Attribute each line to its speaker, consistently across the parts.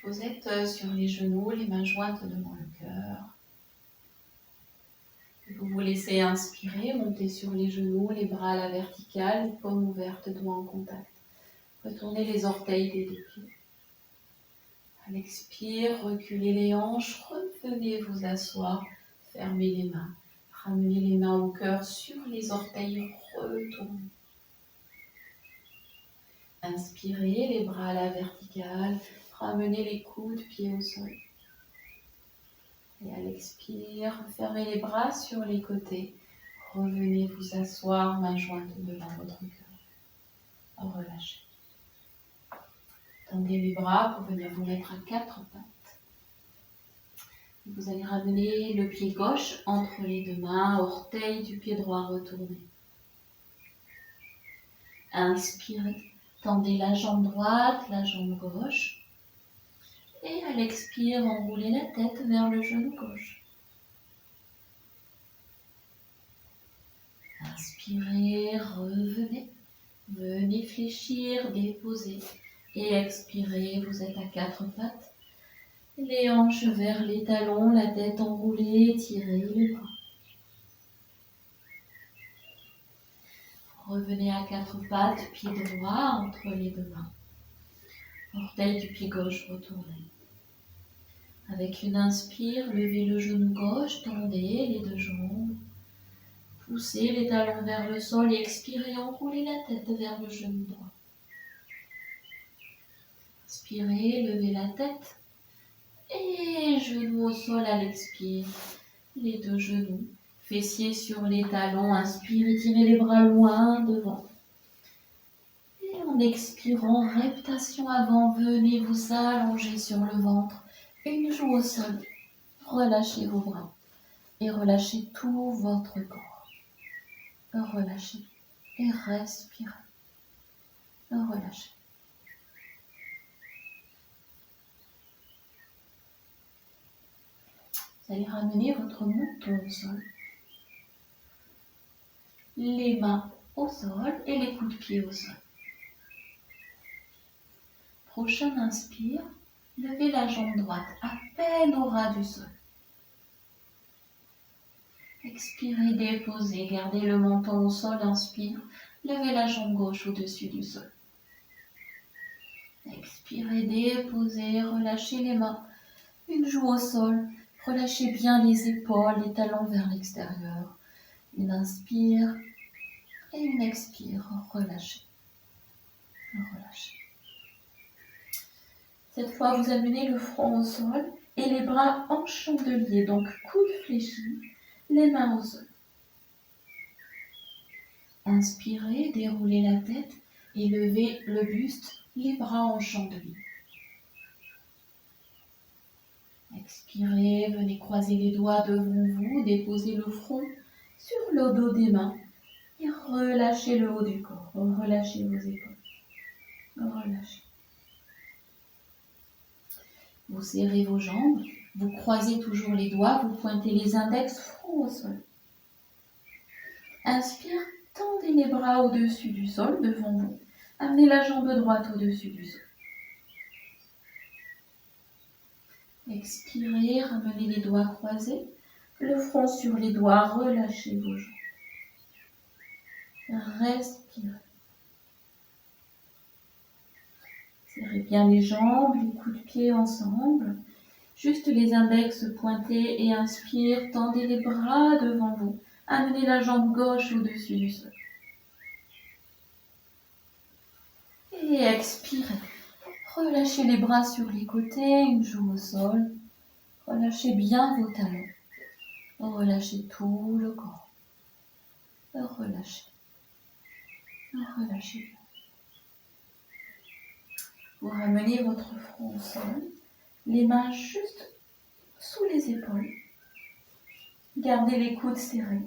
Speaker 1: Vous êtes sur les genoux, les mains jointes devant le cœur. Vous vous laissez inspirer, monter sur les genoux, les bras à la verticale, les paumes ouvertes, doigts en contact. Retournez les orteils des deux pieds. À l'expire, reculez les hanches, revenez vous asseoir, fermez les mains. Ramenez les mains au cœur sur les orteils, retournez. Inspirez, les bras à la verticale, ramenez les coudes, pieds au sol. Et à l'expire, fermez les bras sur les côtés. Revenez vous asseoir, main jointe devant votre cœur. Relâchez. Tendez les bras pour venir vous mettre à quatre pattes. Vous allez ramener le pied gauche entre les deux mains, orteil du pied droit retourné. Inspirez, tendez la jambe droite, la jambe gauche. Et à l'expire, enroulez la tête vers le genou gauche. Inspirez, revenez. Venez fléchir, déposer. Et expirez, vous êtes à quatre pattes. Les hanches vers les talons, la tête enroulée, tirez les bras. Revenez à quatre pattes, pied droit entre les deux mains. Orteil du pied gauche retourné. Avec une inspire, levez le genou gauche, tendez les deux jambes. Poussez les talons vers le sol et expirez, enroulez la tête vers le genou droit. Inspirez, levez la tête. Et genoux au sol à l'expire. Les deux genoux. Fessiers sur les talons. Inspirez, tirez les bras loin devant. Et en expirant, reptation avant, venez vous allonger sur le ventre. Une joue au sol. Relâchez vos bras. Et relâchez tout votre corps. Relâchez. Et respirez. Relâchez. Vous allez ramener votre menton au sol. Les mains au sol et les coups de pied au sol. Prochaine inspire, levez la jambe droite à peine au ras du sol. Expirez, déposez, gardez le menton au sol, inspire, levez la jambe gauche au-dessus du sol. Expirez, déposez, relâchez les mains, une joue au sol, relâchez bien les épaules, les talons vers l'extérieur. Une inspire et une expire, relâchez. Relâchez. Cette fois, vous amenez le front au sol et les bras en chandelier, donc coudes fléchis, les mains au sol. Inspirez, déroulez la tête et levez le buste, les bras en chandelier. Expirez, venez croiser les doigts devant vous, déposez le front sur le dos des mains et relâchez le haut du corps, relâchez vos épaules, relâchez. Vous serrez vos jambes, vous croisez toujours les doigts, vous pointez les index, front au sol. Inspire, tendez les bras au-dessus du sol, devant vous. Amenez la jambe droite au-dessus du sol. Expirez, ramenez les doigts croisés, le front sur les doigts, relâchez vos jambes. Respirez. Serrez bien les jambes, les coups de pied ensemble. Juste les index pointés et inspire, tendez les bras devant vous. Amenez la jambe gauche au-dessus du sol. Et expirez. Relâchez les bras sur les côtés, une joue au sol. Relâchez bien vos talons. Relâchez tout le corps. Relâchez. Relâchez. Vous ramenez votre front au sol. Les mains juste sous les épaules. Gardez les coudes serrés.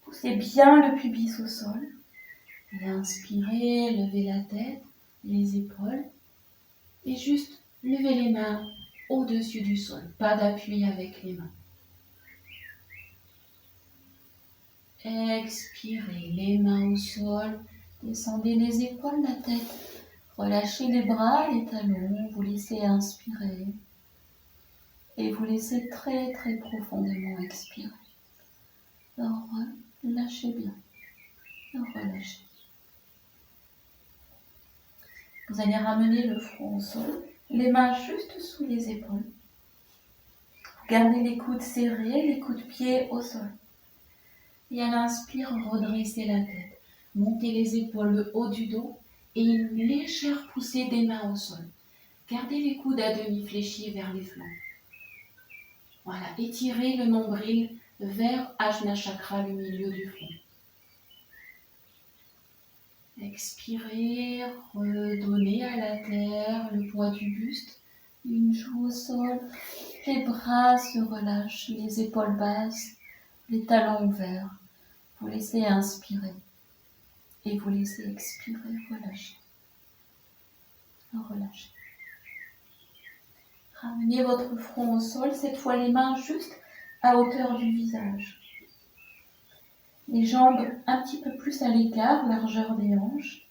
Speaker 1: Poussez bien le pubis au sol. Et inspirez, levez la tête, les épaules. Et juste levez les mains au-dessus du sol. Pas d'appui avec les mains. Expirez, les mains au sol. Descendez les épaules, la tête. Relâchez les bras, les talons, vous laissez inspirer et vous laissez très très profondément expirer. Alors, lâchez bien, relâchez. Vous allez ramener le front au sol, les mains juste sous les épaules. Gardez les coudes serrés, les coudes pieds au sol. Et à l'inspire, redressez la tête. Montez les épaules, le haut du dos et une légère poussée des mains au sol. Gardez les coudes à demi fléchis vers les flancs. Voilà, étirez le nombril vers Ajna Chakra, le milieu du front. Expirez, redonnez à la terre le poids du buste, une joue au sol, les bras se relâchent, les épaules basses, les talons ouverts. Vous laissez inspirer et vous laissez expirer, relâchez. Relâchez. Ramenez votre front au sol, cette fois les mains juste à hauteur du visage. Les jambes un petit peu plus à l'écart, largeur des hanches.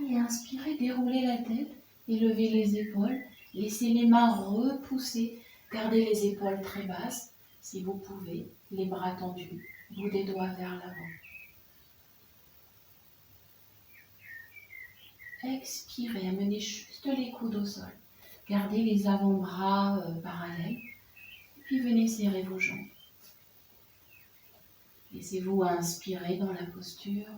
Speaker 1: Et inspirez, déroulez la tête, élevez les épaules, laissez les mains repousser, gardez les épaules très basses, si vous pouvez, les bras tendus, bout des doigts vers l'avant. Expirez, amenez juste les coudes au sol. Gardez les avant-bras parallèles. Et puis venez serrer vos jambes. Laissez-vous inspirer dans la posture.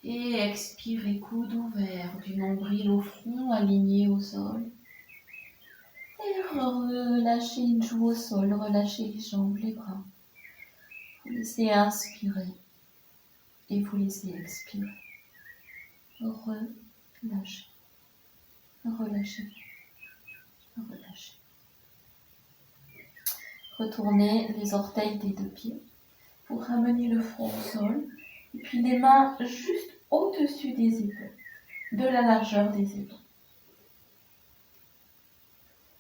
Speaker 1: Et expirez, coude ouvert, du nombril au front, aligné au sol. Et relâchez une joue au sol, relâchez les jambes, les bras. Vous laissez inspirer. Et vous laissez expirer. Relâchez. Relâchez. Relâchez. Retournez les orteils des deux pieds pour ramener le front au sol. Et puis les mains juste au-dessus des épaules, de la largeur des épaules.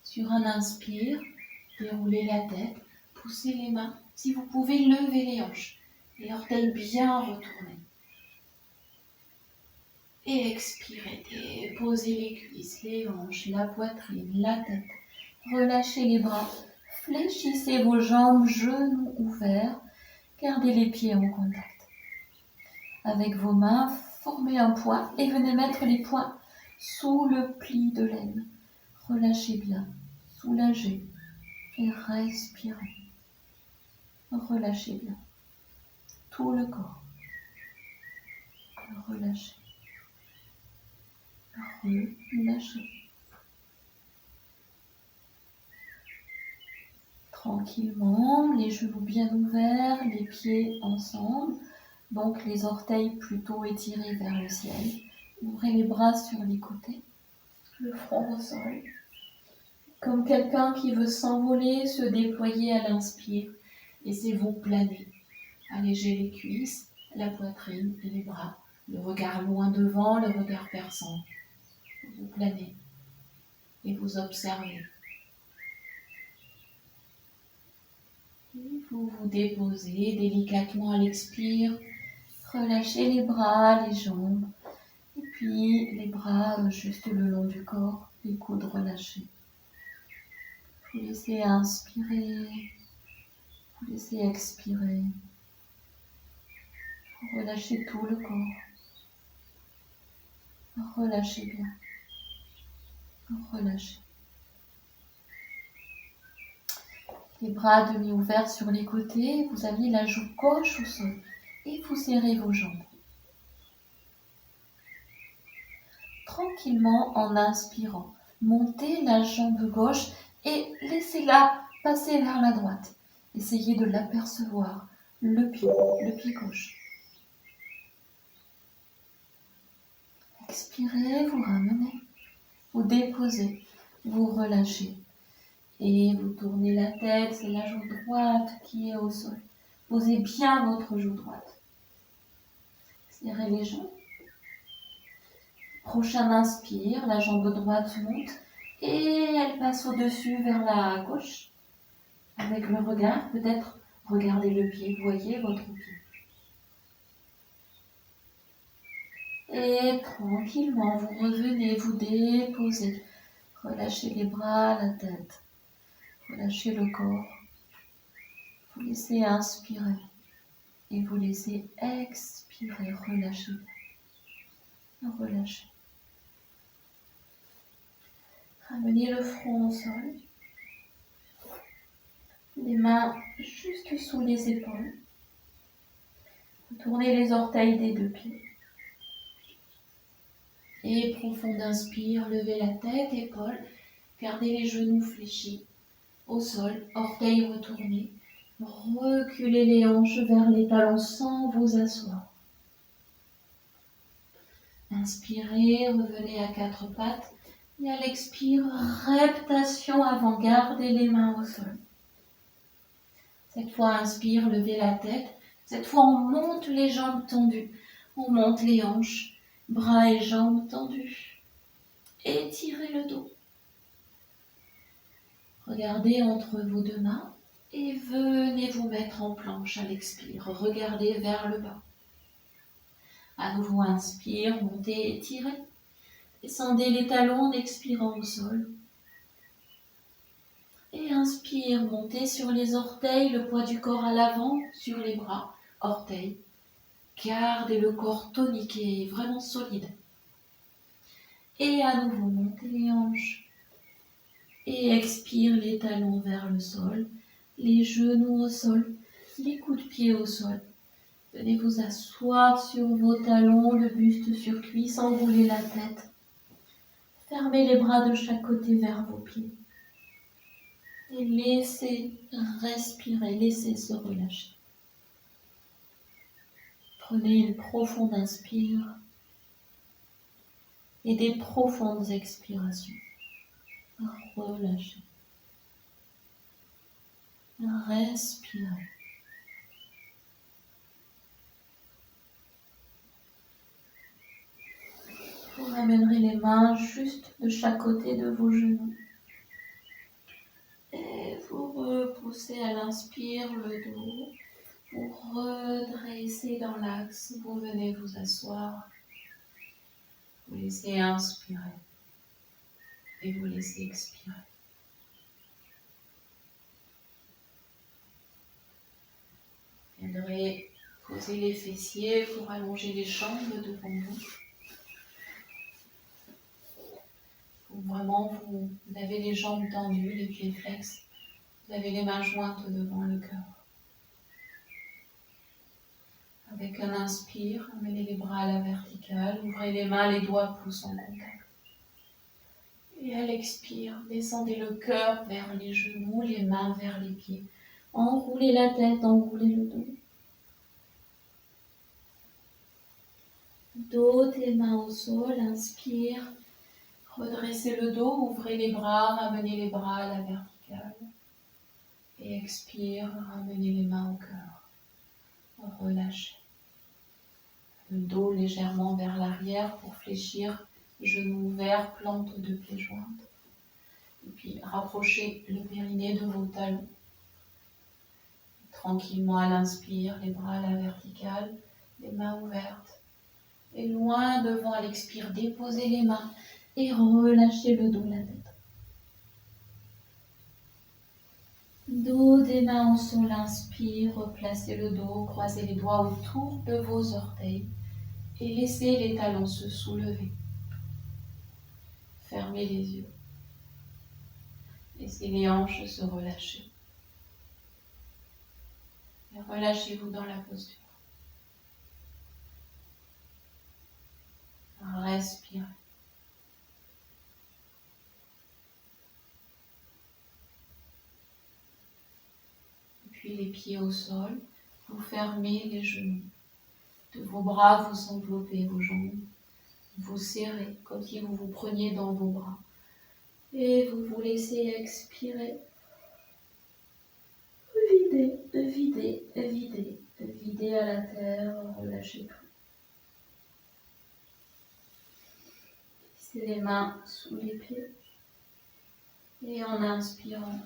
Speaker 1: Sur un inspire, déroulez la tête, poussez les mains. Si vous pouvez, levez les hanches. Les orteils bien retournés. Et expirez, déposez les cuisses, les hanches, la poitrine, la tête. Relâchez les bras, fléchissez vos jambes, genoux ouverts. Gardez les pieds en contact. Avec vos mains, formez un point et venez mettre les poings sous le pli de l'aine. Relâchez bien, soulagez et respirez. Relâchez bien tout le corps. Relâchez. Relâchez. Tranquillement, les genoux bien ouverts, les pieds ensemble. Donc les orteils plutôt étirés vers le ciel. Ouvrez les bras sur les côtés, le front au sol. Comme quelqu'un qui veut s'envoler, se déployer à l'inspire. Laissez-vous planer. Allégez les cuisses, la poitrine et les bras. Le regard loin devant, le regard perçant. Vous planez et vous observez. Et vous vous déposez délicatement à l'expire. Relâchez les bras, les jambes. Et puis les bras juste le long du corps, les coudes relâchés. Vous laissez inspirer, vous laissez expirer. Vous relâchez tout le corps. Relâchez bien. Relâchez. Les bras demi ouverts sur les côtés, vous avez la joue gauche au sol et vous serrez vos jambes. Tranquillement en inspirant, montez la jambe gauche et laissez-la passer vers la droite. Essayez de l'apercevoir, le pied gauche. Expirez, vous ramenez, vous déposez, vous relâchez. Et vous tournez la tête, c'est la joue droite qui est au sol. Posez bien votre joue droite. Serrez les jambes. Prochain inspire, la jambe droite monte et elle passe au-dessus vers la gauche. Avec le regard, peut-être regardez le pied, voyez votre pied. Et tranquillement, vous revenez, vous déposez. Relâchez les bras, la tête. Relâchez le corps. Vous laissez inspirer. Et vous laissez expirer. Relâchez. Relâchez. Ramenez le front au sol. Les mains juste sous les épaules. Tournez les orteils des deux pieds. Et profond inspire, levez la tête, épaules. Gardez les genoux fléchis au sol, orteils retournés. Reculez les hanches vers les talons sans vous asseoir. Inspirez, revenez à quatre pattes. Et à l'expire, reptation avant, gardez les mains au sol. Cette fois, inspire, levez la tête. Cette fois, on monte les jambes tendues. On monte les hanches, bras et jambes tendus. Étirez le dos. Regardez entre vos deux mains et venez vous mettre en planche à l'expire. Regardez vers le bas. À nouveau, inspire, montez, étirez. Descendez les talons en expirant au sol. Et inspire, montez sur les orteils, le poids du corps à l'avant, sur les bras, orteils. Gardez le corps tonique et vraiment solide. Et à nouveau, montez les hanches. Et expire les talons vers le sol, les genoux au sol, les coups de pied au sol. Venez vous asseoir sur vos talons, le buste sur cuisse, enroulez la tête. Fermez les bras de chaque côté vers vos pieds. Et laissez respirer, laissez se relâcher. Prenez une profonde inspire et des profondes expirations. Relâchez. Respirez. Vous ramènerez les mains juste de chaque côté de vos genoux. Et vous repoussez à l'inspire le dos. Vous redressez dans l'axe. Vous venez vous asseoir. Vous laissez inspirer. Et vous laissez expirer. Vous viendrez poser les fessiers pour allonger les jambes devant vous. Vraiment, vous avez les jambes tendues, les pieds flex. Vous avez les mains jointes devant le cœur. Avec un inspire, amenez les bras à la verticale. Ouvrez les mains, les doigts poussent en contact. Et à l'expire, descendez le cœur vers les genoux, les mains vers les pieds. Enroulez la tête, enroulez le dos. Dos des mains au sol, inspire. Redressez le dos, ouvrez les bras, ramenez les bras à la verticale. Et expire, ramenez les mains au cœur. Relâchez. Le dos légèrement vers l'arrière pour fléchir, genoux ouverts, plante de pieds jointes. Et puis rapprochez le périnée de vos talons. Tranquillement à l'inspire, les bras à la verticale, les mains ouvertes. Et loin devant à l'expire, déposez les mains et relâchez le dos, la tête. Dos des mains au sol, inspire, replacez le dos, croisez les doigts autour de vos orteils et laissez les talons se soulever. Fermez les yeux. Laissez les hanches se relâcher. Et relâchez-vous dans la posture. Respirez. Puis les pieds au sol, vous fermez les genoux. De vos bras, vous enveloppez vos jambes. Vous serrez comme si vous vous preniez dans vos bras. Et vous vous laissez expirer. Videz, videz, videz, videz à la terre, relâchez tout. Laissez les mains sous les pieds. Et en inspirant,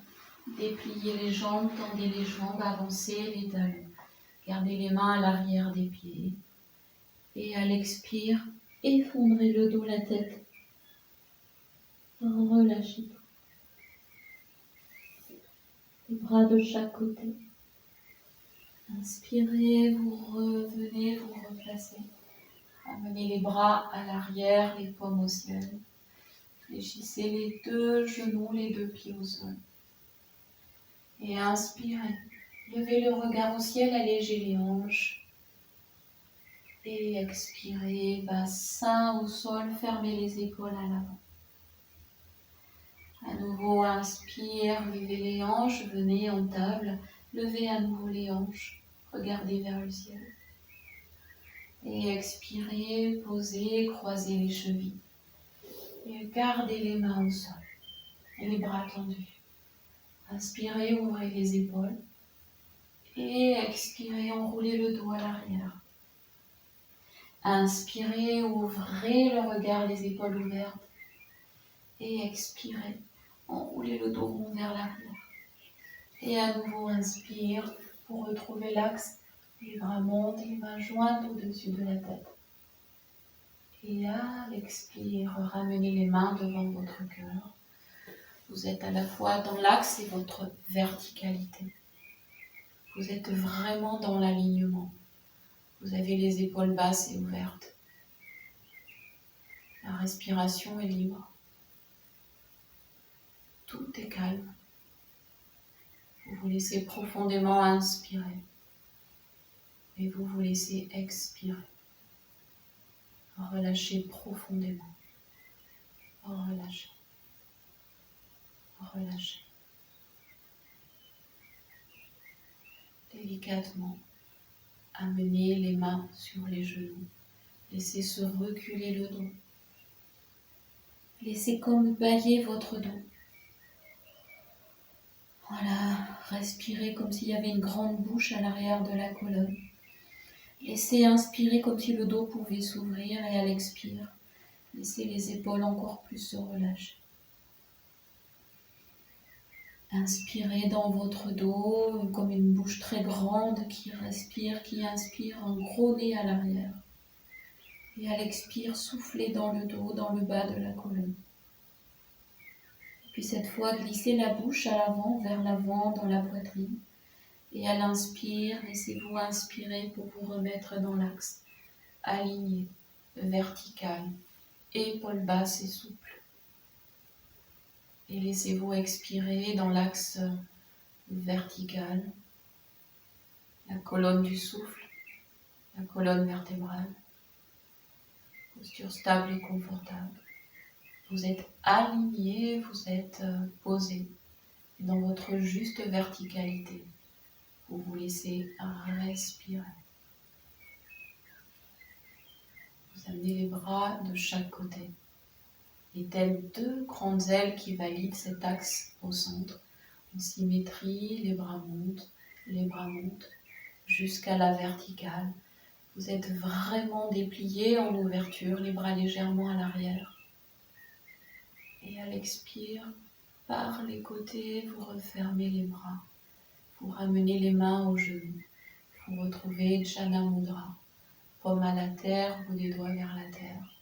Speaker 1: dépliez les jambes, tendez les jambes, avancez les talons. Gardez les mains à l'arrière des pieds. Et à l'expire, Effondrez le dos, la tête. Relâchez tout. Les bras de chaque côté. Inspirez, vous revenez, vous replacez. Amenez les bras à l'arrière, les paumes au ciel. Fléchissez les deux genoux, les deux pieds au sol. Et inspirez. Levez le regard au ciel, allégez les hanches. Et expirez, bassin au sol, fermez les épaules à l'avant. À nouveau, inspire, levez les hanches, venez en table, levez à nouveau les hanches, regardez vers le ciel. Et expirez, posez, croisez les chevilles. Et gardez les mains au sol et les bras tendus. Inspirez, ouvrez les épaules. Et expirez, enroulez le dos à l'arrière. Inspirez, ouvrez le regard, les épaules ouvertes. Et expirez, enroulez le dos rond vers l'arrière. Et à nouveau, inspire pour retrouver l'axe. Les bras montent, les mains jointes au-dessus de la tête. Et à l'expire, ramenez les mains devant votre cœur. Vous êtes à la fois dans l'axe et votre verticalité. Vous êtes vraiment dans l'alignement. Vous avez les épaules basses et ouvertes. La respiration est libre. Tout est calme. Vous vous laissez profondément inspirer. Et vous vous laissez expirer. Relâchez profondément. Relâchez. Relâchez. Délicatement, amenez les mains sur les genoux. Laissez se reculer le dos. Laissez comme bâiller votre dos. Voilà, respirez comme s'il y avait une grande bouche à l'arrière de la colonne. Laissez inspirer comme si le dos pouvait s'ouvrir et à l'expire, laissez les épaules encore plus se relâcher. Inspirez dans votre dos comme une bouche très grande qui respire, qui inspire, un gros nez à l'arrière. Et à l'expire, soufflez dans le dos, dans le bas de la colonne. Puis cette fois, glissez la bouche à l'avant, vers l'avant, dans la poitrine. Et à l'inspire, laissez-vous inspirer pour vous remettre dans l'axe. Aligné, vertical, épaules basses et souples. Et laissez-vous expirer dans l'axe vertical, la colonne du souffle, la colonne vertébrale. Posture stable et confortable. Vous êtes aligné, vous êtes posé dans votre juste verticalité. Vous vous laissez respirer. Vous amenez les bras de chaque côté. Et telles deux grandes ailes qui valident cet axe au centre. En symétrie, les bras montent jusqu'à la verticale. Vous êtes vraiment déplié en ouverture, les bras légèrement à l'arrière. Et à l'expire, par les côtés, vous refermez les bras. Vous ramenez les mains aux genoux. Vous retrouvez Jana Mudra. Paume à la terre, bout des doigts vers la terre.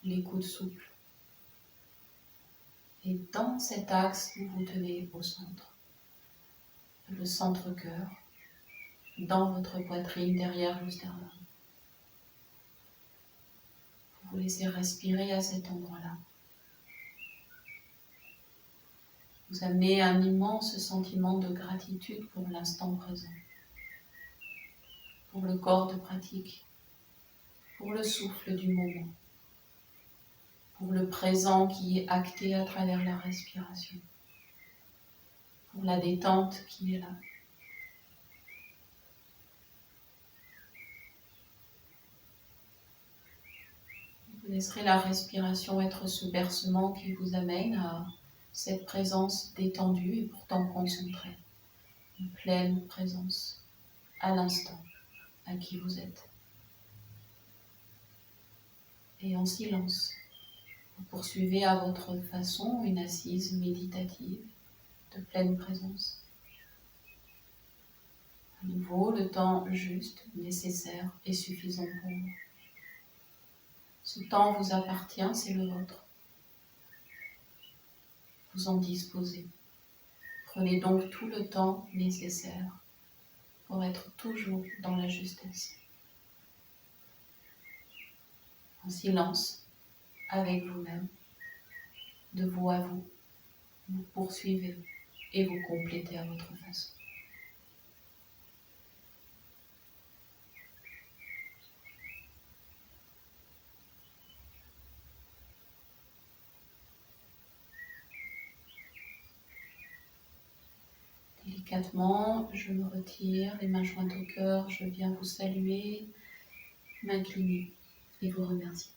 Speaker 1: Les coudes souples. Et dans cet axe, vous vous tenez au centre. Le centre-cœur, dans votre poitrine, derrière le sternum. Vous vous laissez respirer à cet endroit-là. Vous amenez un immense sentiment de gratitude pour l'instant présent, pour le corps de pratique, pour le souffle du moment, pour le présent qui est acté à travers la respiration, pour la détente qui est là. Vous laisserez la respiration être ce bercement qui vous amène à cette présence détendue et pourtant concentrée, une pleine présence à l'instant à qui vous êtes. Et en silence, vous poursuivez à votre façon une assise méditative de pleine présence. À nouveau, le temps juste, nécessaire et suffisant pour vous. Ce temps vous appartient, c'est le vôtre. Vous en disposez. Prenez donc tout le temps nécessaire pour être toujours dans la justesse. En silence, avec vous-même, de vous à vous, vous poursuivez et vous complétez à votre façon. Délicatement, je me retire, les mains jointes au cœur, je viens vous saluer, m'incliner et vous remercier.